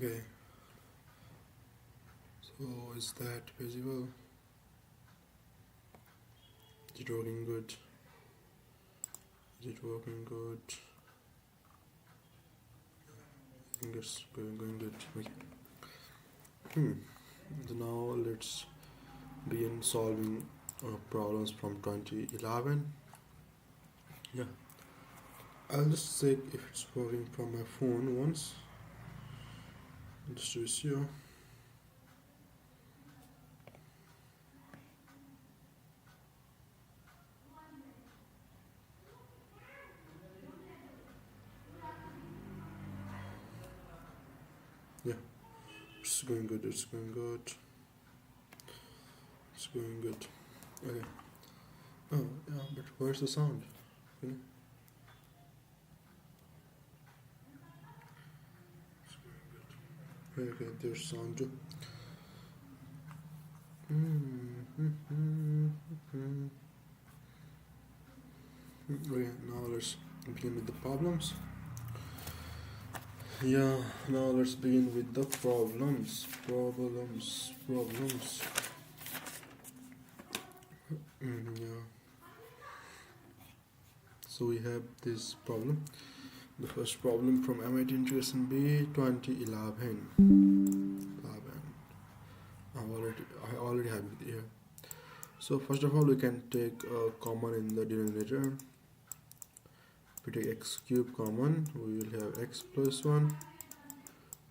Okay, so is that visible? Is it working good? Is it working good? I think it's going good. Okay. So now let's begin solving problems from 2011. Yeah, I'll just check if it's working from my phone once. Just to be sure. Yeah, it's going good. It's going good. It's going good. Okay. Oh, yeah, but where's the sound? Okay. Okay, there's sound too. Okay, now let's begin with the problems. Yeah, now let's begin with the problems. Yeah. So we have this problem. The first problem from MIT Integration B 2011. I already have it here. So first of all, we can take a common in the denominator. If we take x cube common, we will have x plus 1.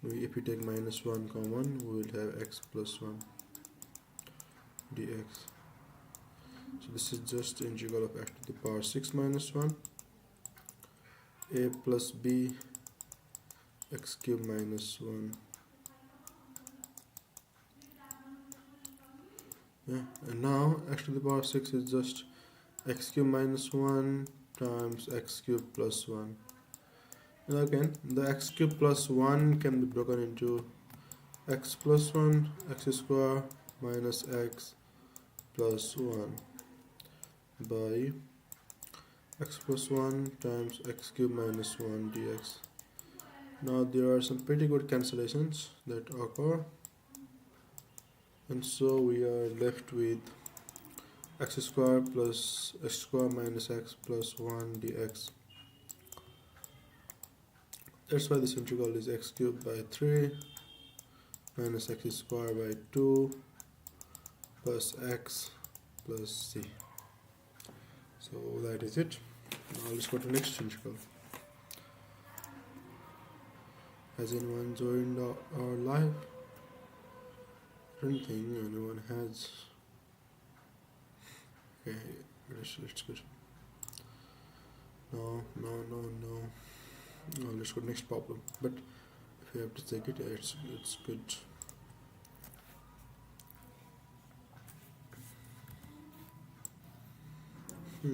If we take minus 1 common, we will have x plus 1 dx. So this is just integral of x to the power 6 minus 1 a plus b x cube minus 1. Yeah, and now x to the power 6 is just x cube minus 1 times x cube plus 1. And again, the x cube plus 1 can be broken into x plus 1, x square minus x plus 1 by x plus 1 times x cube minus 1 dx. Now there are some pretty good cancellations that occur, and so we are left with x square plus x square minus x plus 1 dx. That's why this integral is x cubed by 3 minus x square by 2 plus x plus c. So that is it. Now let's go to next integral. Has anyone joined our live? I don't think anyone has. Okay, let's go. No. Let's go to next problem. But if you have to take it, it's good. I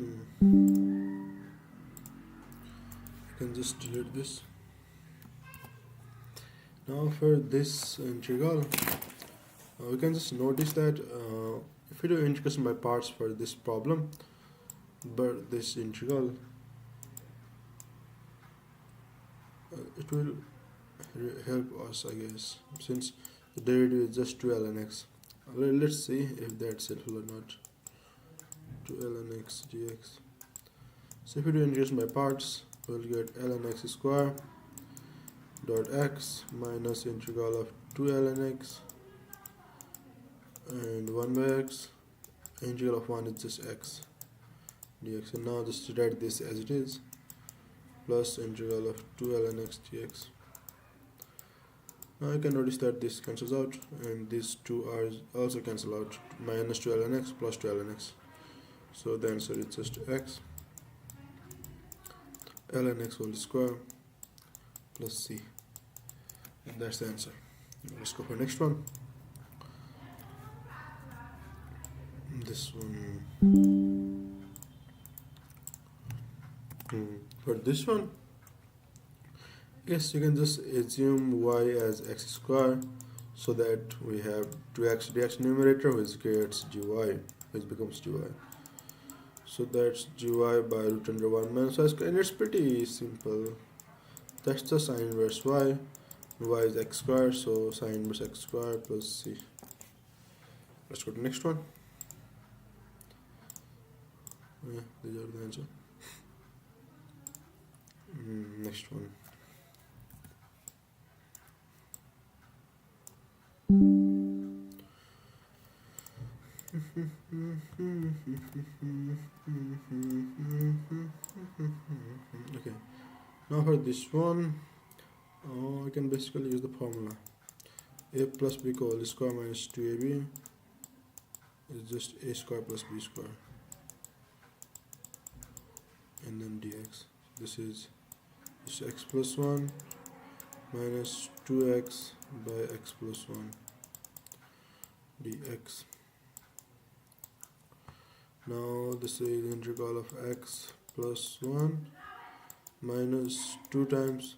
can just delete this. Now for this integral, we can just notice that if we do integration by parts for this problem, but this integral, it will help us, I guess, since the derivative is just 2 ln x. Let's see if that's helpful or not. 2 ln x dx. So if we do integration by parts, we'll get ln x square dot x minus integral of 2 ln x and 1 by x. Integral of 1 is just x dx. And now just write this as it is, plus integral of 2 ln x dx. Now you can notice that this cancels out, and these two are also cancel out. Minus 2 ln x plus 2 ln x. So the answer is just x ln x whole square plus c. And that's the answer. Let's go for next one. This one. For this one, yes, you can just assume y as x square, so that we have 2x dx numerator, which gets dy, which becomes dy. So that's dy by root under 1 minus y square, and it's pretty simple. That's the sine inverse y. y is x squared, so sine inverse x squared plus c. Let's go to the next one. Yeah, these are the answer. Next one. Okay, now for this one, I can basically use the formula. A plus b whole square minus 2ab is just a square plus b square, and then dx. This is just x plus 1 minus 2x by x plus 1 dx. Now this is the integral of x plus 1 minus 2 times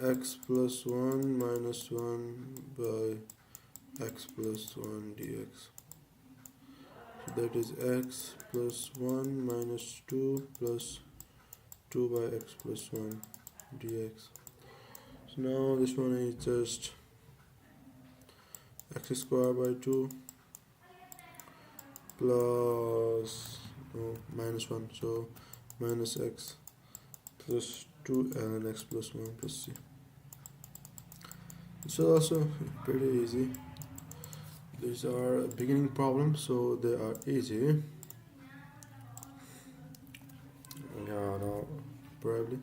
x plus 1 minus 1 by x plus 1 dx. So that is x plus 1 minus 2 plus 2 by x plus 1 dx. So now this one is just x square by 2 plus minus 1, so minus x plus 2 and x plus 1 plus c. This is also pretty easy. These are beginning problems, so they are easy. Yeah, no, probably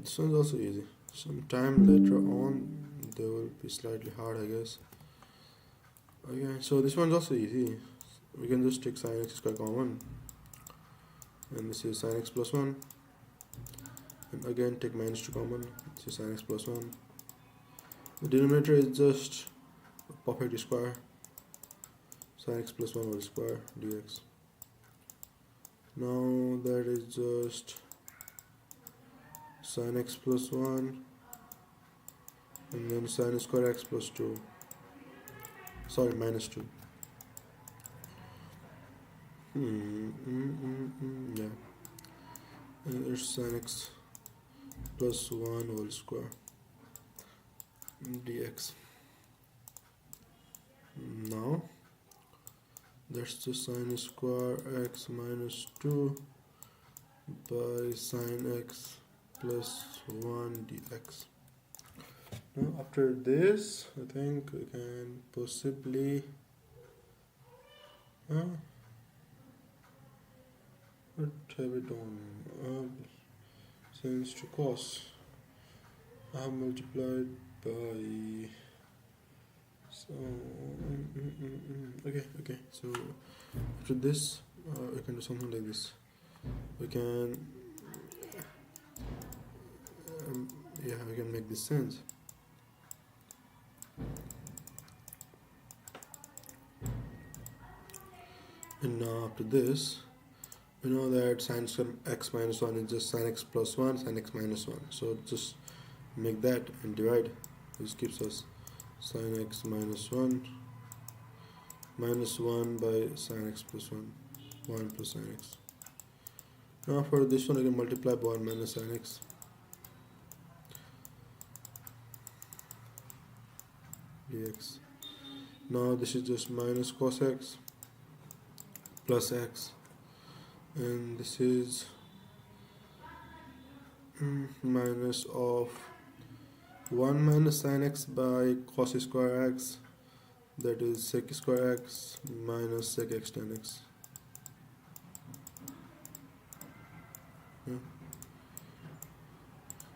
this one's also easy. Sometime later on they will be slightly hard, I guess. Okay, so this one's also easy. We can just take sin x square common, and this is sin x plus 1, and again take minus 2 common. This is sin x plus 1. The denominator is just a perfect square, sin x plus 1 whole square dx. Now that is just sin x plus 1 and then sin square x plus 2, sorry, minus 2. Yeah, and it's sin x plus 1 whole square dx. Now that's just sin square x minus 2 by sin x plus 1 dx. Now after this, I think we can possibly what have we done? Since to cos I have multiplied by, so okay, so after this we can do something like this. We can we can make this sense. And now after this, we know that sin x minus 1 is just sin x plus 1 sin x minus 1, so just make that and divide. This gives us sin x minus 1 minus 1 by sin x plus 1 1 plus sin x. Now for this one I can multiply by 1 minus sin x. Dx. Now this is just minus cos x plus x, and this is minus of 1 minus sin x by cos square x, that is sec square x minus sec x tan x.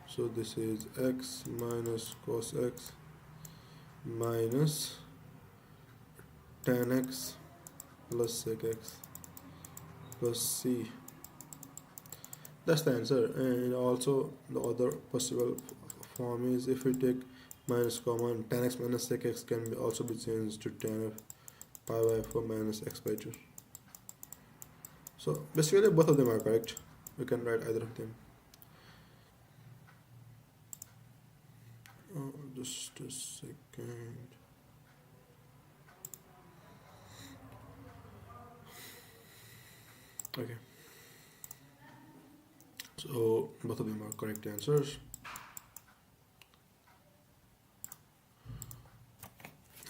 So this is x minus cos x minus tan x plus sec x plus c. That's the answer. And also the other possible form is, if we take minus common, tan x minus sec x can also be changed to tan of pi by 4 minus x by 2. So basically both of them are correct. We can write either of them. Just a second. Okay, so both of them are correct answers.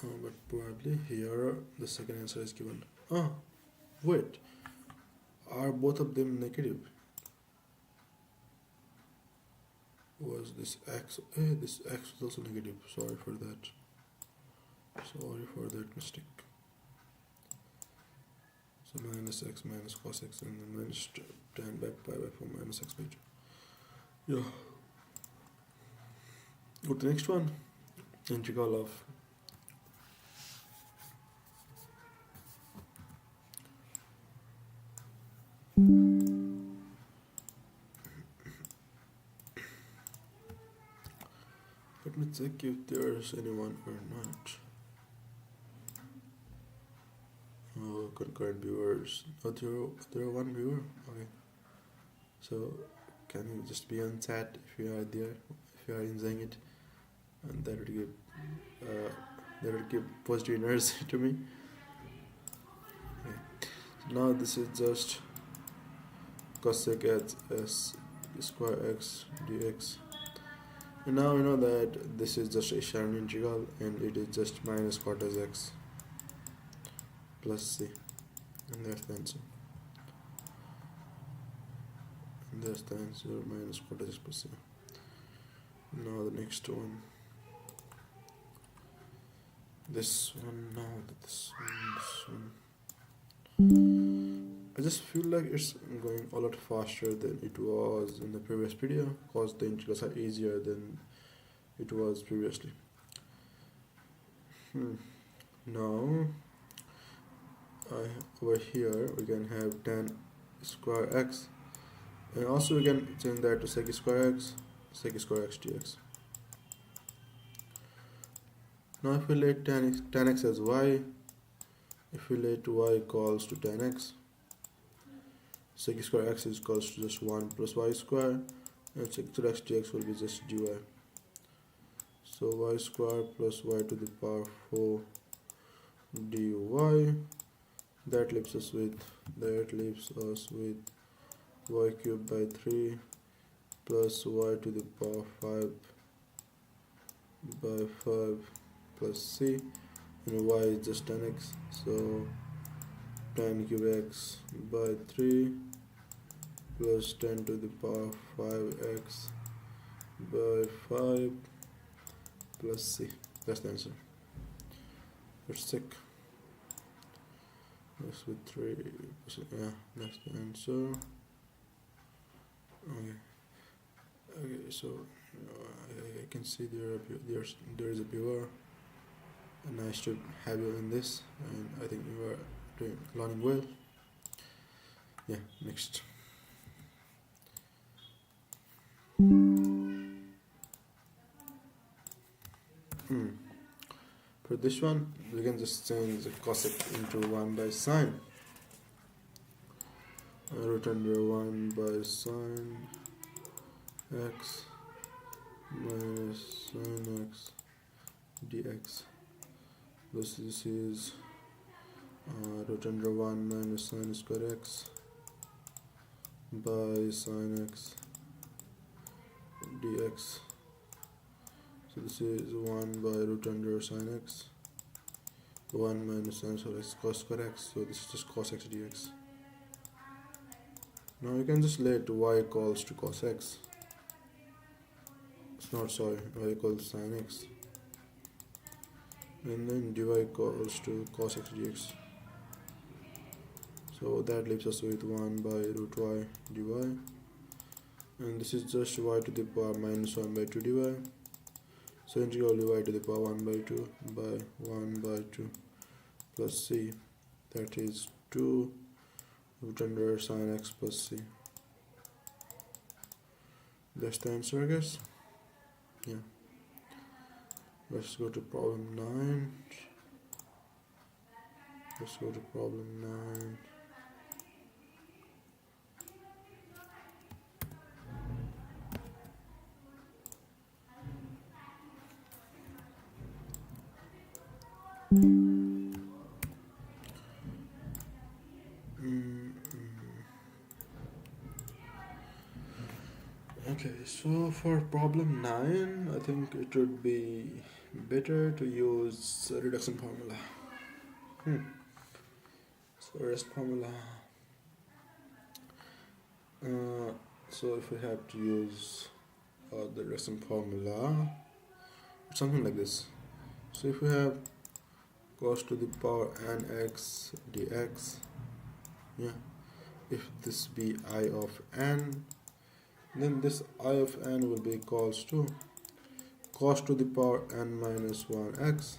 But probably here the second answer is given. Oh, wait. Are both of them negative? Was this x? This x was also negative. Sorry for that. Sorry for that mistake. So minus x minus cos x and then minus tan by pi by 4 minus x by 2. Yeah. Go to the next one. Integral of let me check if there's anyone or not. Oh, concurrent viewers. Oh, there are one viewer. Okay. So can you just be on chat if you are there, if you are enjoying it, and that would give positive energy to me. Okay. So now this is just cosec s square x dx. And now we know that this is just a Shannon integral and it is just minus cot as x plus c. And that's the answer. And that's the answer, minus cot as x plus c. Now the next one. This one, this one. I just feel like it's going a lot faster than it was in the previous video because the integrals are easier than it was previously. Now over here we can have tan square x, and also we can change that to sec square x dx. Now if we let tan x as y, if we let y equals to tan x, sec square x is equals to just 1 plus y square, and sec square x dx will be just dy. So y square plus y to the power 4 dy. That leaves us with y cubed by 3 plus y to the power 5 by 5 plus c, and y is just tan x. So tan cube x by 3 plus 10 to the power 5x by 5 plus c. That's the answer. Let's check. That's with 3. Yeah, that's the answer. Okay, so I can see there is a viewer, and nice to have you in this, and I think you are learning well. Yeah, next. For this one, we can just change the cosec into 1 by sine. Root under 1 by sine x minus sine x dx. This is root under 1 minus sine square x by sine x dx. So this is 1 by root under sine x, 1 minus sine cos square x, so this is just cos x dx. Now you can just let y equals to cos x. Y equals sine x. And then dy equals to cos x dx. So that leaves us with 1 by root y dy. And this is just y to the power minus 1 by 2 dy. So integral y to the power 1 by 2 by 1 by 2 plus c, that is 2 root under sine x plus c. That's the answer, I guess. Yeah. Let's go to problem 9. Let's go to problem 9. Okay, so for problem 9, I think it would be better to use reduction formula. So rest formula. So if we have to use the reduction formula, it's something like this. So if we have cos to the power nx dx, yeah, if this be I of n, then this I of n will be equals to cos to the power n minus 1x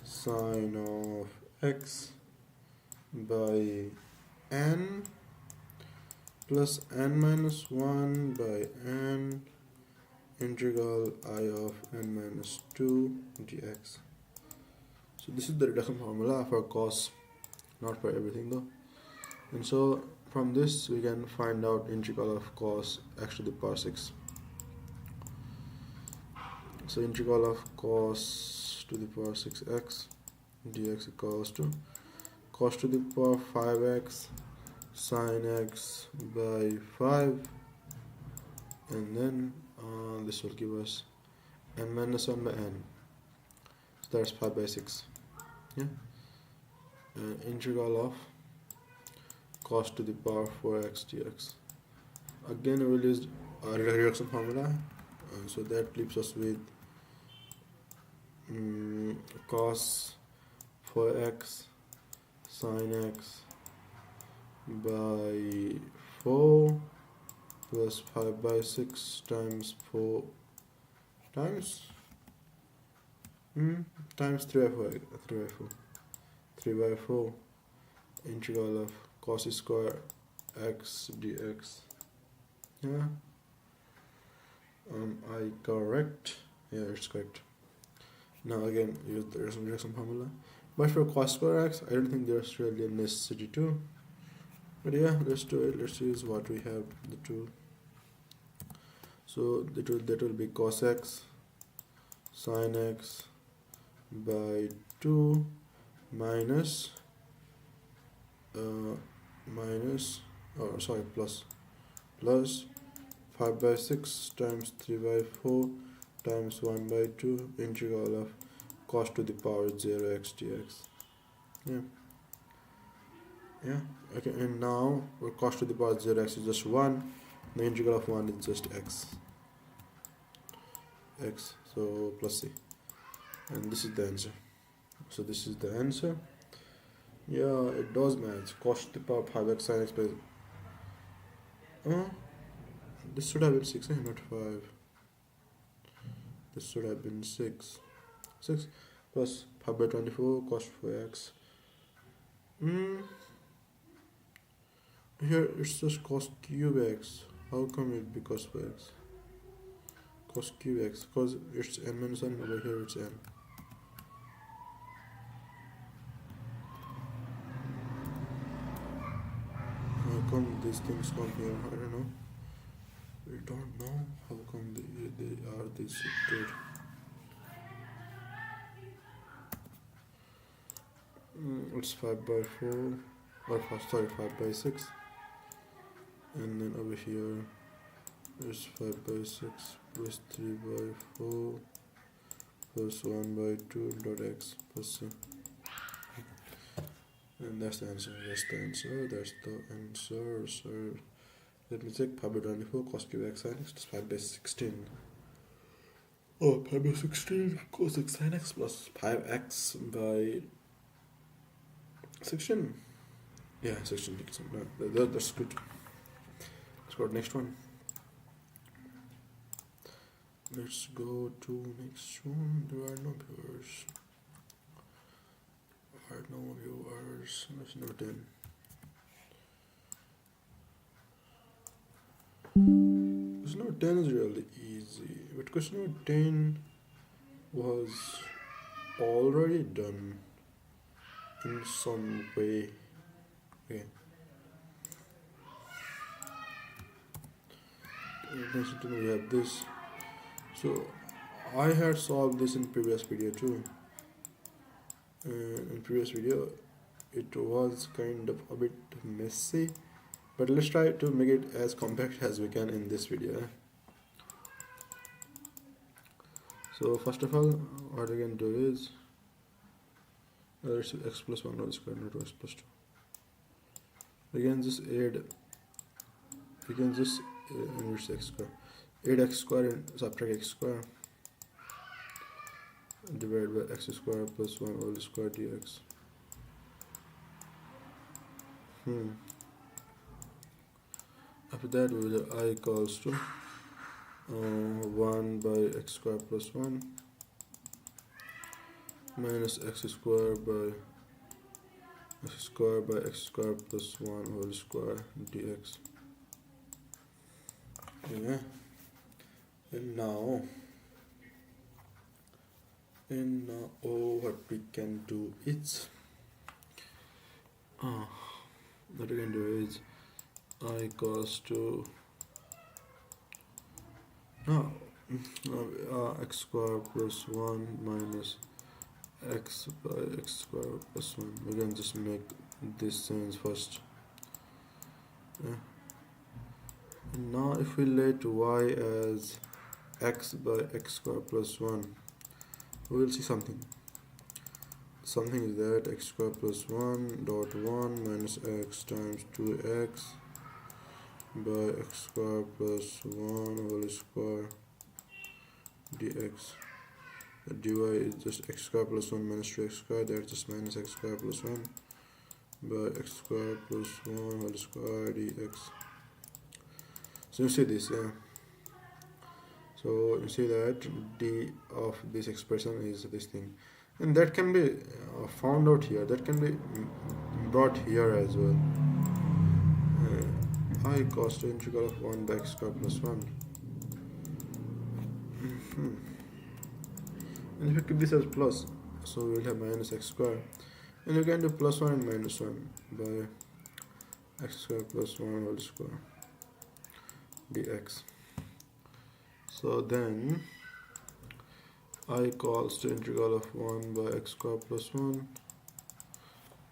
sine of x by n plus n minus 1 by n integral I of n minus 2 dx. So this is the reduction formula for cos, not for everything though. And so from this we can find out integral of cos x to the power 6. So integral of cos to the power 6x dx equals to cos to the power 5x sine x by 5, and then this will give us n minus 1 by n, so that's 5 by 6. Yeah, integral of cos to the power 4x dx. Again we will use a reduction formula, so that leaves us with cos 4x sine x by 4 plus 5 by 6 times 4 times 3 by 4 integral of cos square x dx. Yeah, I correct? Yeah, it's correct. Now again use the reduction formula, but for cos square x I don't think there's really a necessity to, but yeah, let's do it. Let's use what we have, the tool. So that will be cos x sine x by 2 minus plus 5 by 6 times 3 by 4 times 1 by 2 integral of cos to the power 0 x dx. Yeah, okay, and now for cos to the power 0 x is just 1, the integral of 1 is just x, so plus c, and this is the answer. So this is the answer. Yeah, it does match. Cos to the power 5x sin x by this should have been 6, not 5. This should have been 6 plus 5 by 24 cos 4x. Here it's just cos cube x. How come it be cos 4x? Cos cube x, because it's n minus 1, over here it's n. How come these things come here? I don't know. We don't know how come they are this good. It's 5 by 4, or 5 by 6, and then over here it's 5 by 6 plus 3 by 4 plus 1 by 2 dot x plus c. And that's the answer. So let me check. 5 by 24 cos cube x sin x is 5 by 16. Oh, 5 by 16 cos x sin x plus 5x by 16. Yeah, 16. No, that's good. Let's go to the next one. Let's go to next one. There are no viewers. There's no 10. Question number 10 is really easy, but question number 10 was already done in some way. Okay. We have this. So I had solved this in previous video too. In previous video it was kind of a bit messy, but let's try to make it as compact as we can in this video. So first of all, what we can do is it's x plus 1 whole square, not x plus 2. We can just add, we can just inverse x square. Add x square and subtract x square divided by x square plus 1 whole square dx. After that, we will I equals to 1 by x square plus 1 minus x square by x square plus 1 whole square dx. Yeah. And now what we can do is what we can do is I equals to x square plus 1 minus x by x square plus 1. We can just make this change first. Yeah. And now if we let y as x by x square plus 1, we will see something. Something is that x square plus 1 dot 1 minus x times 2x by x square plus 1 whole square dx. The dy is just x square plus 1 minus 2x square, that's just minus x square plus 1 by x square plus 1 whole square dx. So you see this, yeah. So you see that d of this expression is this thing, and that can be found out here, that can be brought here as well. I equals to integral of 1 by x square plus 1. And if you keep this as plus, so we will have minus x square, and you can do plus 1 and minus 1 by x square plus 1 whole square dx. So then I equals to integral of 1 by x square plus 1,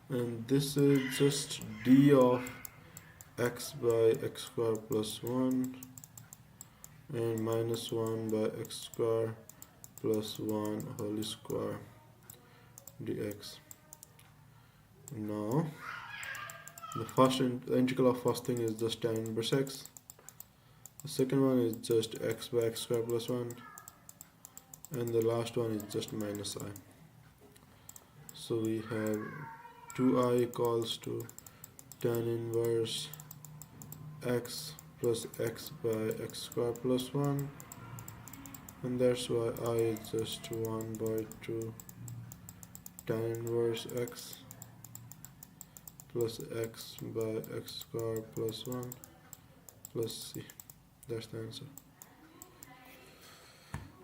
and this is just d of x by x square plus 1 and minus 1 by x square plus 1 whole square dx. Now the first integral of first thing is just tan inverse x. The second one is just x by x square plus 1, and the last one is just minus I. So we have 2I equals to tan inverse x plus x by x square plus 1, and that's why I is just 1 by 2 tan inverse x plus x by x square plus 1 plus c. That's the answer.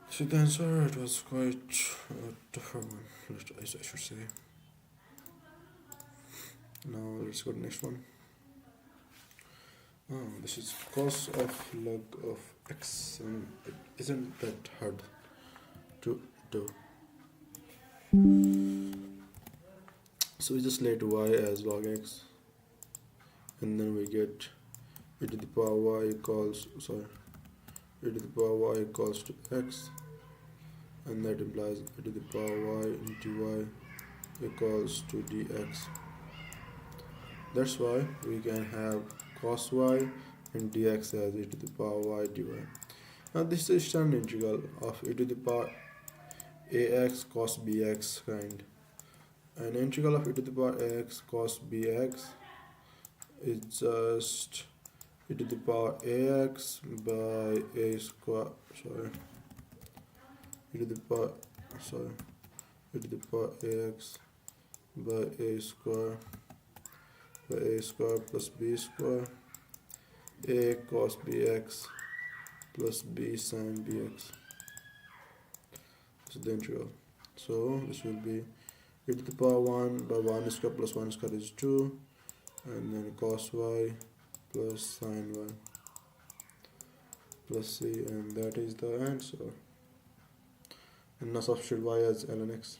So the answer, it was quite tougher one, I should say. Now let's go to the next one. This is cos of log of x, and it isn't that hard to do. So we just let y as log x, and then we get e to the power y equals e to the power y equals to x, and that implies e to the power y into y equals to dx. That's why we can have cos y and dx as e to the power y dy. Now this is standard integral of e to the power ax cos bx kind, and integral of e to the power ax cos bx is just e to the power ax by a square, e to the power ax by a square plus b square, a cos bx plus b sin bx. This is the integral. So this will be e to the power 1 by 1 square plus 1 square is 2, and then cos y plus sin y plus c, and that is the answer. And now substitute y as ln x,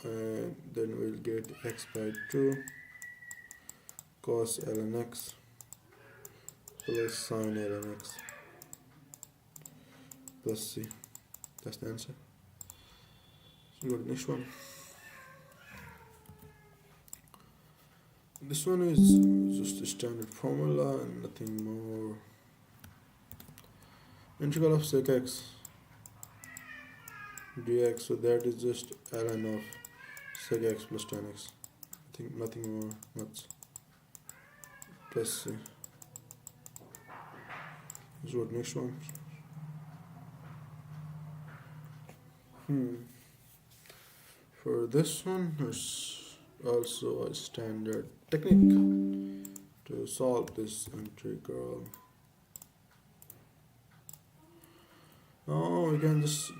and then we'll get x by 2 cos ln x plus sin ln x plus c. That's the answer. So go to the next one. This one is just a standard formula and nothing more. Integral of sec x dx, so that is just ln of sec x plus tan x. I think nothing more much. Plus c. Let's go to the next one. For this one, there's also a standard technique to solve this integral. Now we can just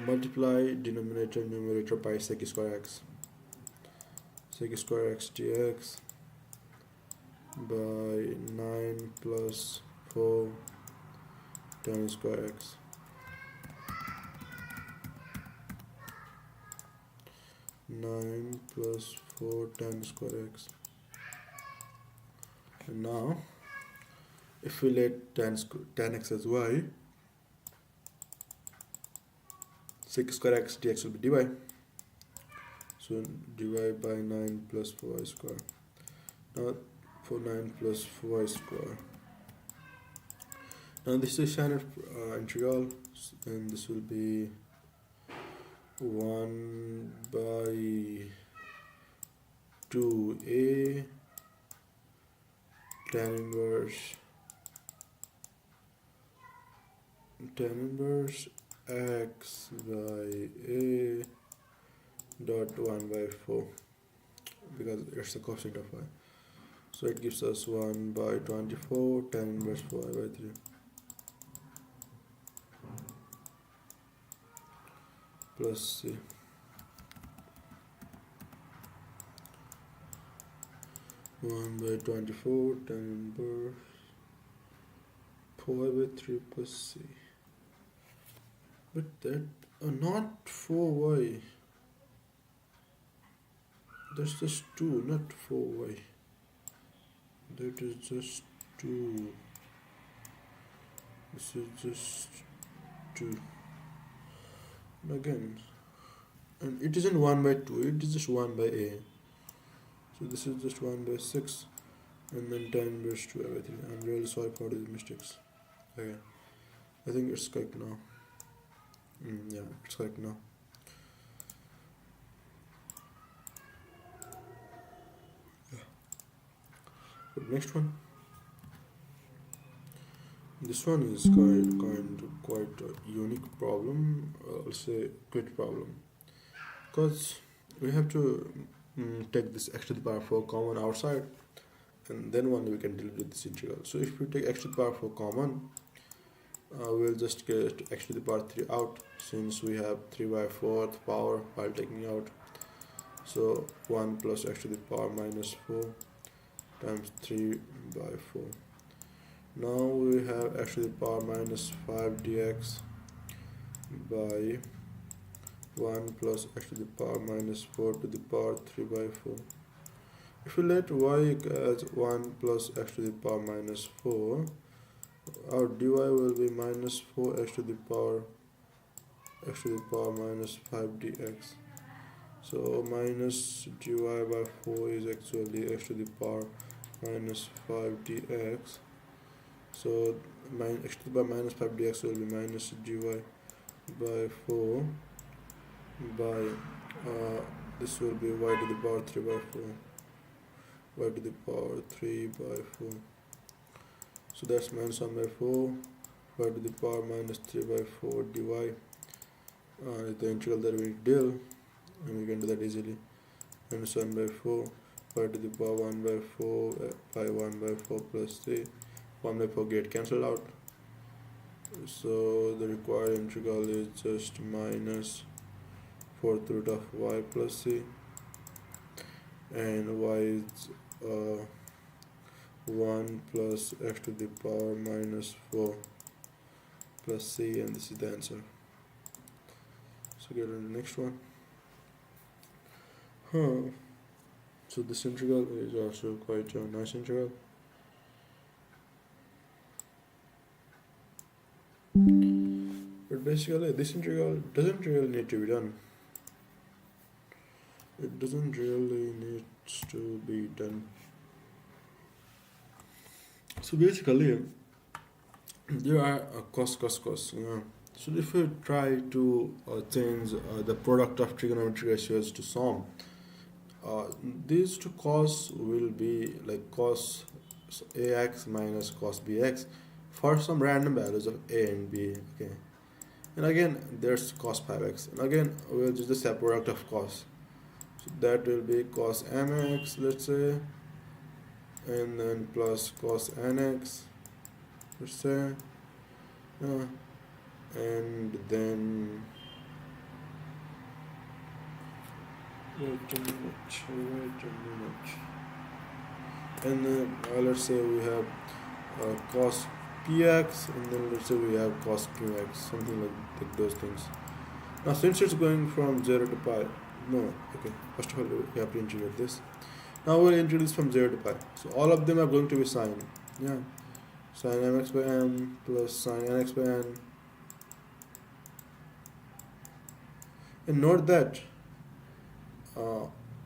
multiply denominator and numerator by sec square x. Sec square x dx by 9 plus 4 tan square x. 9 plus 4 tan square x. And now if we let tan x as y, sec square x dx will be dy. So dy by 9 plus 4y square. Now for 9 plus 4y square. Now this is standard integral, and this will be 1 by 2a tan inverse x by a dot 1 by 4, because it's the coefficient of y. So it gives us 1 by 24 tan inverse 4y by 3 plus c. One by 24 tan inverse 4y by 3 plus c. But that not 4y. That's just 2, not 4y. That is just 2. This is just 2. And again, and it isn't 1 by 2, it is just 1 by a. So this is just 1 by 6, and then tan inverse 2 by 3. I'm really sorry for these mistakes. Okay, I think it's correct now. Yeah, it's correct now. Next one. This one is quite a unique problem. I'll say great problem, because we have to take this x to the power 4 common outside, and then only we can deal with this integral. So if we take x to the power 4 common, we'll just get x to the power 3 out, since we have 3 by 4th power while taking out. So 1 plus x to the power minus 4 times 3 by 4. Now we have x to the power minus 5 dx by 1 plus x to the power minus 4 to the power 3 by 4. If we let y as 1 plus x to the power minus 4, our dy will be minus 4x to the power minus 5 dx. So minus dy by 4 is actually x to the power minus 5 dx. So x to the power minus 5 dx will be minus dy by 4 by this will be y to the power 3 by 4, y to the power 3 by 4. So that's minus 1 by 4, y to the power minus 3 by 4 dy. The integral that we deal, and we can do that easily. Minus 1 by 4, y to the power 1 by 4 by 1 by 4 plus 3. 1 by 4 get cancelled out. So the required integral is just minus 4th root of y plus c, and y is 1 plus x to the power minus 4 plus c, and this is the answer. So get on the next one. So this integral is also quite a nice integral. But basically this integral doesn't really need to be done. It doesn't really need to be done. So basically, there are cos. So if you try to change the product of trigonometric ratios to sum, uh, these two cos will be like cos ax minus cos bx for some random values of a and b. Okay, and again there's cos 5x, and again we'll just the set product of cos. So that will be cos mx, let's say, and then plus cos nx, let's say, uh, and then wait a minute, and then let's say we have cos px, and then let's say we have cos qx, something like those things. Now since it's going from 0 to pi, no, okay, first of all we have to integrate this. Now we'll integrate this from 0 to pi, so all of them are going to be sine, yeah, sine mx by m plus sine nx by n. And note that,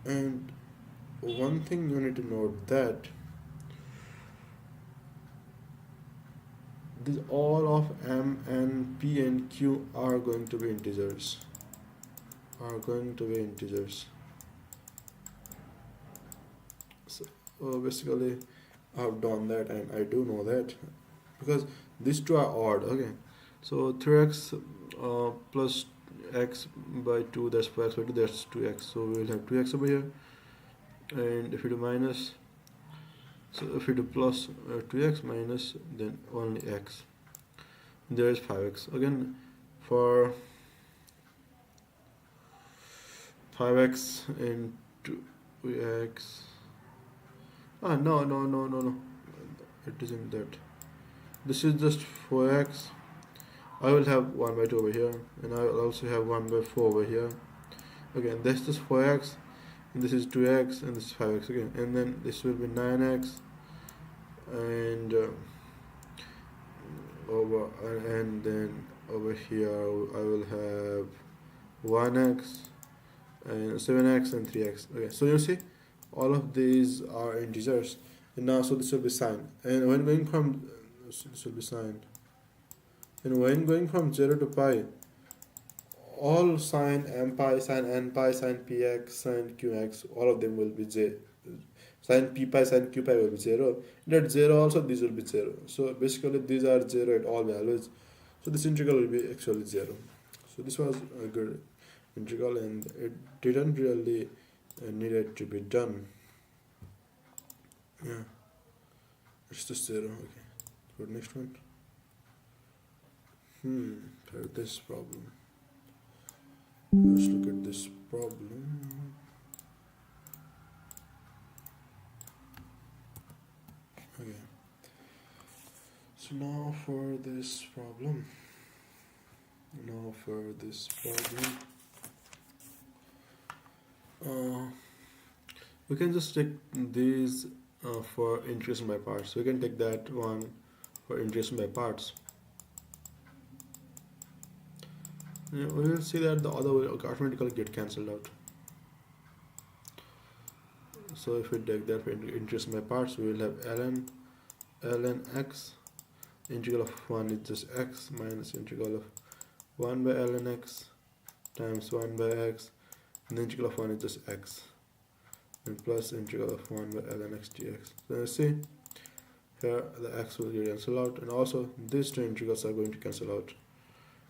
and one thing you need to note that this all of m and p and q are going to be integers. So basically, I have done that, and I do know that because these two are odd. Okay, so 3x plus x by 2, that's 4x by 2, that's 2x. So we will have 2x over here, and if you do minus, so if you do plus 2x minus, then only x. There is 5x again for 5x into x. No, it isn't that. This is just 4x. I will have 1 by 2 over here, and I will also have 1 by 4 over here. Again, this is 4x, and this is 2x, and this is 5x again, and then this will be 9x, and and then over here I will have 1x and 7x and 3x. Okay, so you see all of these are integers, and now so this will be sine, and when going from this will be sine, and when going from 0 to pi, all sine m pi, sine n pi, sine px, sine qx, all of them will be j. Sine p pi, sine q pi will be 0. And at 0 also these will be 0. So basically these are 0 at all values. So this integral will be actually 0. So this was a good integral, and it didn't really needed to be done. Yeah, it's just 0. Okay, for the next one. For this problem, let's look at this problem. Okay, so now for this problem, we can just take these for integration by parts. We can take that one for integration by parts. Yeah, we will see that the other will automatically get cancelled out. So if we take that for integration by parts, we will have ln x. The integral of 1 is just x minus integral of 1 by ln x times 1 by x, and the integral of 1 is just x, and plus integral of 1 by ln x dx. So you see here the x will get cancelled out, and also these two integrals are going to cancel out.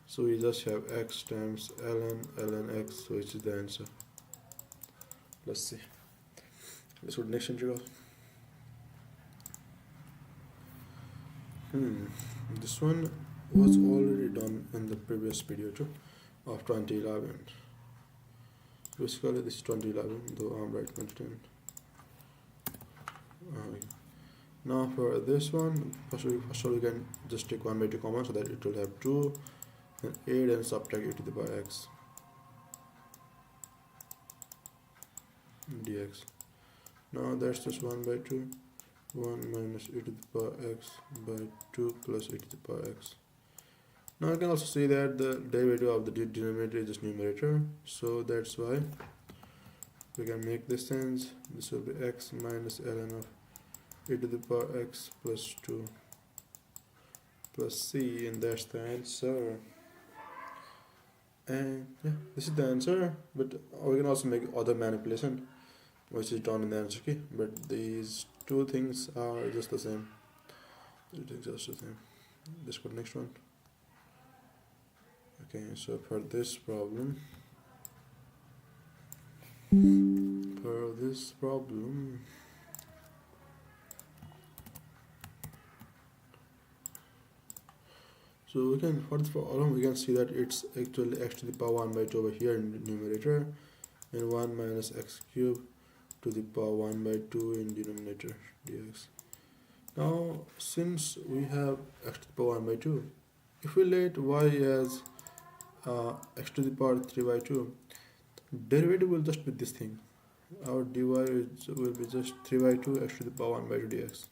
So we just have x times ln x, which is the answer. Let's see. Let's go to the next integral. This one was already done in the previous video too, of 2011. Basically this is 2011, though I'm right 2010. Now for this one, first of all we can just take 1 by 2 common, so that it will have 2, and 8, and subtract e to the power x dx. Now that's just 1 by 2, 1 minus e to the power x by 2 plus e to the power x. Now I can also see that the derivative of the denominator is just numerator, so that's why we can make this sense. This will be x minus ln of e to the power x plus 2 plus c, and that's the answer. And yeah, this is the answer, but we can also make other manipulation which is done in the answer key, but these two things are just the same. Let's go to the next one. Okay, so for this problem, so we can, for this problem, we can see that it's actually x to the power 1 by 2 over here in the numerator, and 1 minus x cubed to the power 1 by 2 in denominator dx. Now, since we have x to the power 1 by 2, if we let y as x to the power 3 by 2, derivative will just be this thing. Our dy will be just 3 by 2 x to the power 1 by 2 dx.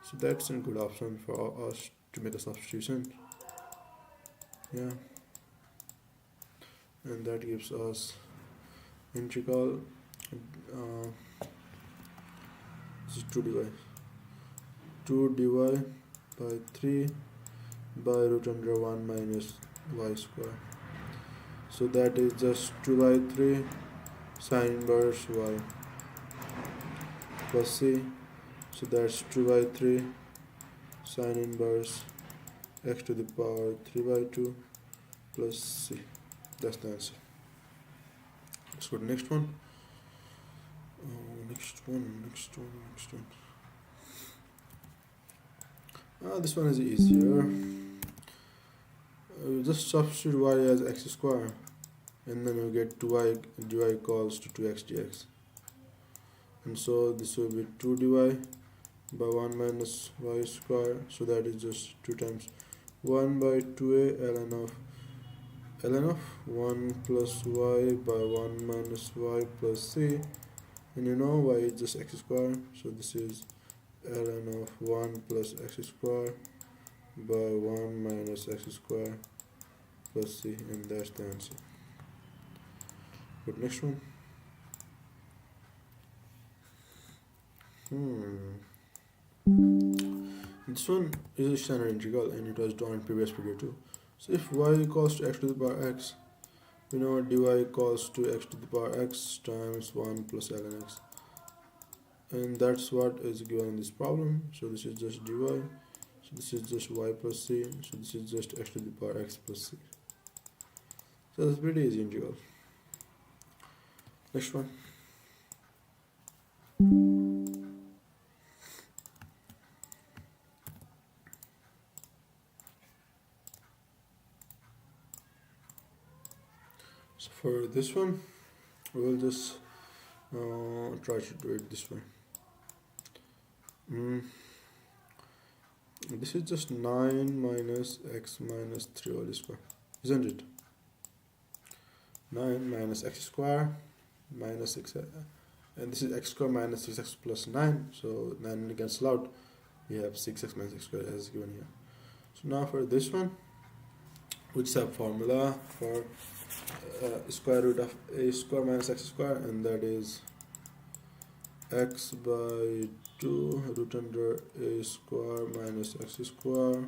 So that's a good option for us to make a substitution. Yeah. And that gives us integral this is 2 dy by 3 by root under 1 minus y square. So that is just 2 by 3 sine inverse y plus c. So that's 2 by 3 sine inverse x to the power 3 by 2 plus c. That's the answer. Let's go to the next one. Next one. This one is easier. Just substitute y as x square, and then you get 2y dy equals to 2x dx. And so this will be 2 dy by 1 minus y square, so that is just 2 times 1 by 2a ln of 1 plus y by 1 minus y plus c, and you know y is just x square, so this is ln of 1 plus x square by 1 minus x square plus c, and that's the answer. But next one. This one is a standard integral, and it was done in previous video too. So if y equals to x to the power x, we know dy equals to x to the power x times 1 plus ln x, and that's what is given in this problem. So this is just dy, so this is just y plus c, so this is just x to the power x plus c. So that's pretty easy integral. Next one. So for this one, we will just try to do it this way. This is just 9 minus x minus 3 whole square, isn't it? 9 minus x square minus 6, and this is x square minus 6x plus 9, so 9 cancel out, we have 6x minus x square as given here. So now for this one, we just have formula for square root of a square minus x square, and that is x by 2 root under a square minus x square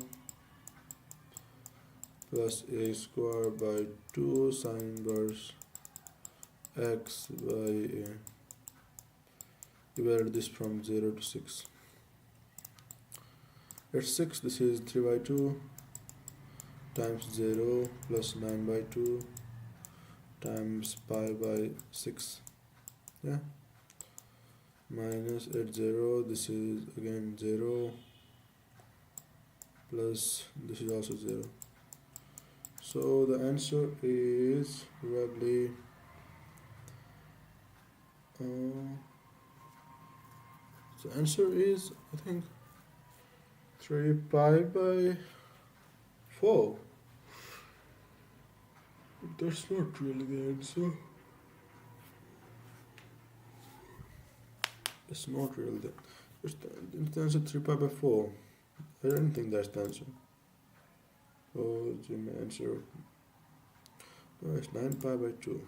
plus a square by 2 sine inverse x by a. Evaluate this from 0 to 6. At 6, this is 3 by 2 times 0 plus 9 by 2 times pi by 6. Yeah. Minus at 0, this is again 0 plus this is also 0. So the answer is probably the answer is, I think, 3 pi by 4. That's not really the answer. It's not really the answer. 3 pi by 4. I don't think that's the answer. Oh, the answer. Oh, it's 9 pi by 2.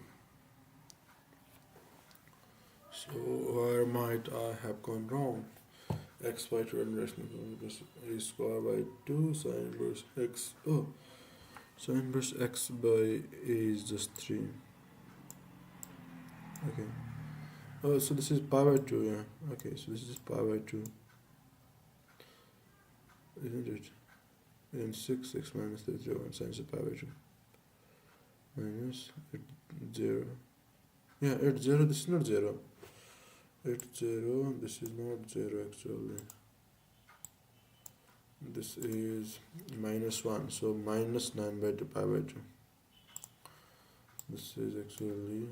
So where might I have gone wrong? X by 2 and rational plus a square by 2 sine inverse x. Oh, sine inverse x by a is just 3. Okay. Oh, so this is pi by 2, yeah. Okay, so this is pi by 2, isn't it? And 6 minus the 0 and sine is pi by 2. Minus 0. Yeah, at 0, this is not 0. At 0, this is not 0 actually. This is minus 1, so minus 9 by 2 pi by 2. This is actually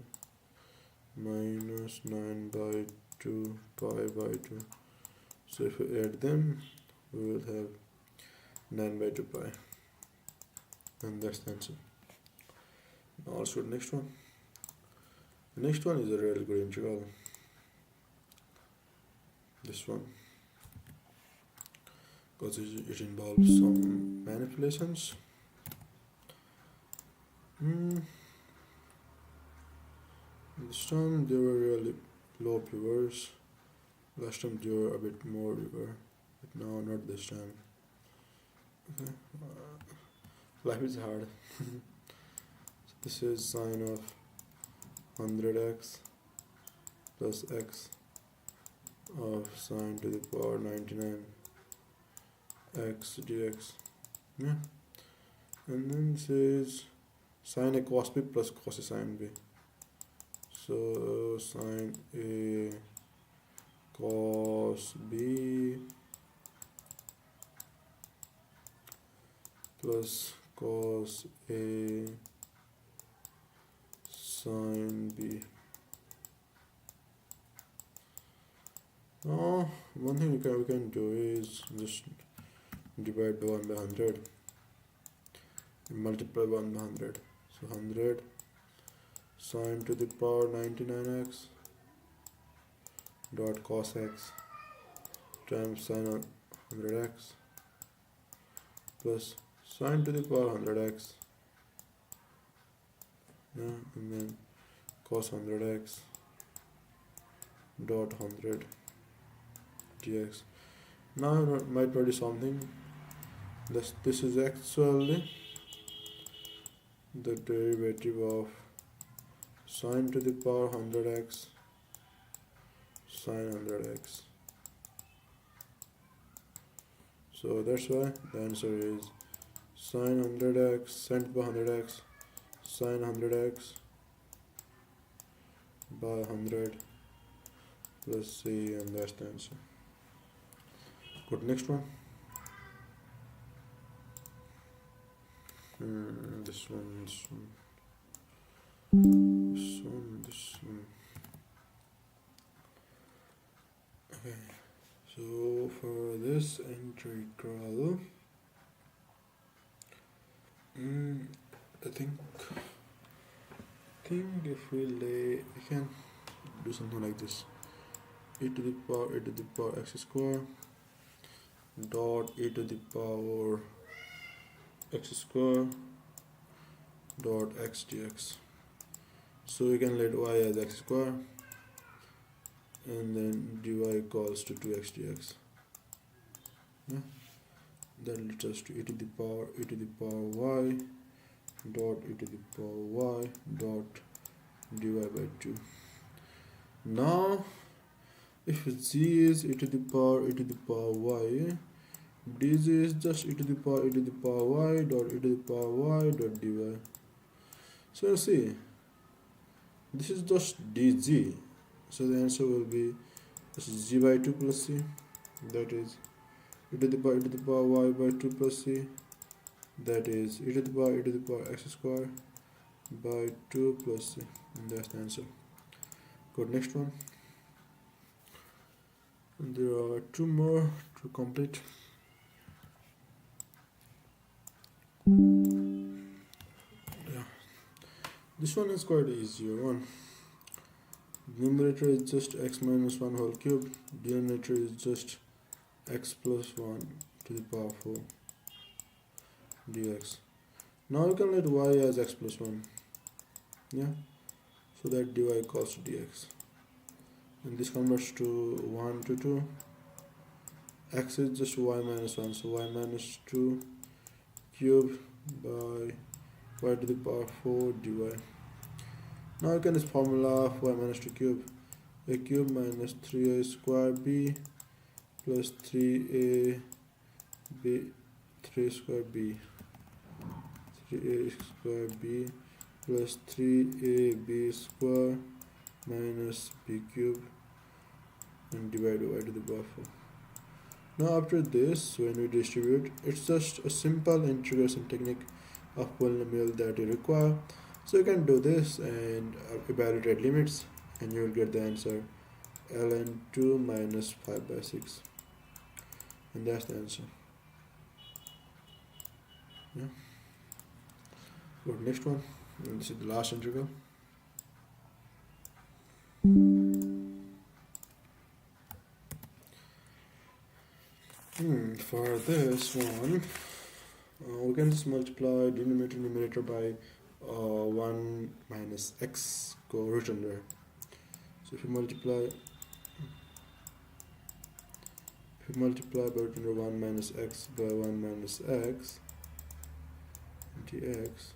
minus 9 by 2 pi by 2. So if we add them, we will have 9 by 2 pi. And that's the answer. Now let's go to the next one. The next one is a really good integral. This one. Because it involves some manipulations. This time they were really low pivers. Last time they were a bit more river, but now not this time. Okay. Life is hard. So this is sine of 100x plus x of sine to the power 99 x dx. Yeah. And then this is sine a cos b plus cos a sine b. So sine a cos b plus cos a sine b. Now one thing we can do is just divide by 1 by 100, multiply 1 by 100. So 100 sine to the power 99x dot cos x times sine of 100x plus sine to the power 100x, yeah, and then cos 100x dot 100 dx. Now you might notice something. This is actually the derivative of sine to the power 100x sine 100x. So that's why the answer is sine 100x sine to the power 100x sine 100x by 100 plus c, and that's the answer. Go to next one. This one. Okay, so for this integral, I think if we can do something like this: e to the power x square dot e to the power x square dot x dx. So we can let y as x square and then dy equals to 2x dx. Yeah. That leads us to e to the power y dot e to the power y dot dy by 2. Now if z is e to the power y, dz is just e to the power y dot e to the power y dot dy. So see, this is just dz. So the answer will be z by 2 plus c, that is e to the power y by 2 plus c, that is e to the power x square by 2 plus c, and that's the answer. Go to next one. And there are two more to complete. Yeah, this one is quite easier one. Numerator is just x minus 1 whole cube, denominator is just x plus 1 to the power 4. dx. Now you can let y as x plus 1. Yeah, so that dy equals to dx. And this converts to 1 to 2. X is just y minus 1, so y minus 2 cube by y to the power 4 dy. Now you can use formula of y minus 2 cube. A cube minus 3a square b plus 3a b 3 square b 3a square b plus 3ab square minus b cube and divide by y to the power 4. Now after this, when we distribute, it's just a simple integration technique of polynomial that you require. So you can do this and evaluate limits, and you will get the answer ln 2 minus 5 by 6, and that's the answer. Yeah. Go to the next one, and this is the last integral. For this one, we can just multiply denominator and numerator by 1 minus x, go root under. So if you multiply by root under 1 minus x by 1 minus x dx,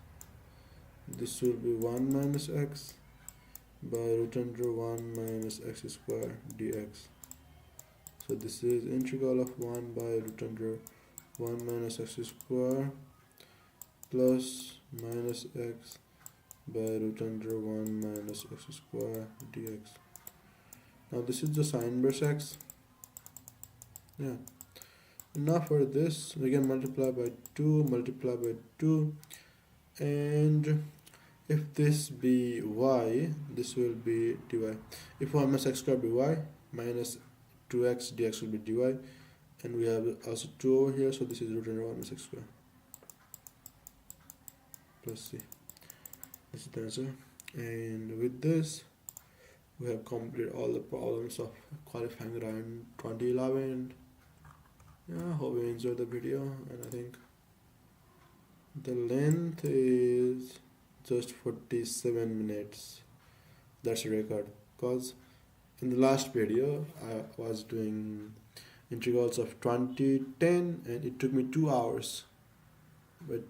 this will be 1 minus x by root under 1 minus x square dx. So this is integral of 1 by root under 1 minus x square plus minus x by root under 1 minus x square dx. Now this is the sine inverse x. Yeah. Now for this, we can multiply by 2, and if this be y, this will be dy. If 1 minus x square be y, minus 2x dx will be dy, and we have also 2 over here, so this is root under 1 minus x square plus c. This is the answer. And with this, we have completed all the problems of qualifying round 2011. Yeah, hope you enjoyed the video, and I think the length is just 47 minutes. That's a record, because in the last video I was doing integrals of 20, 10, and it took me 2 hours, but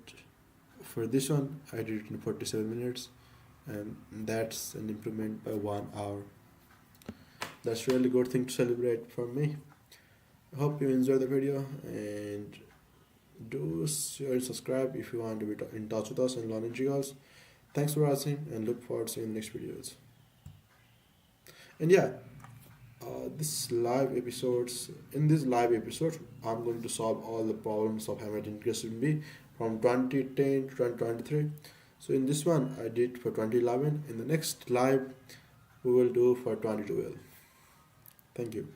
for this one I did it in 47 minutes, and that's an improvement by 1 hour. That's really good thing to celebrate for me. I hope you enjoy the video, and do share and subscribe if you want to be in touch with us and learn integrals. Thanks for watching, and look forward to seeing the next videos. And yeah, in these live episodes, I'm going to solve all the problems of Hamilton integration B from 2010 to 2023. So in this one I did for 2011. In the next live we will do for 2012. Thank you.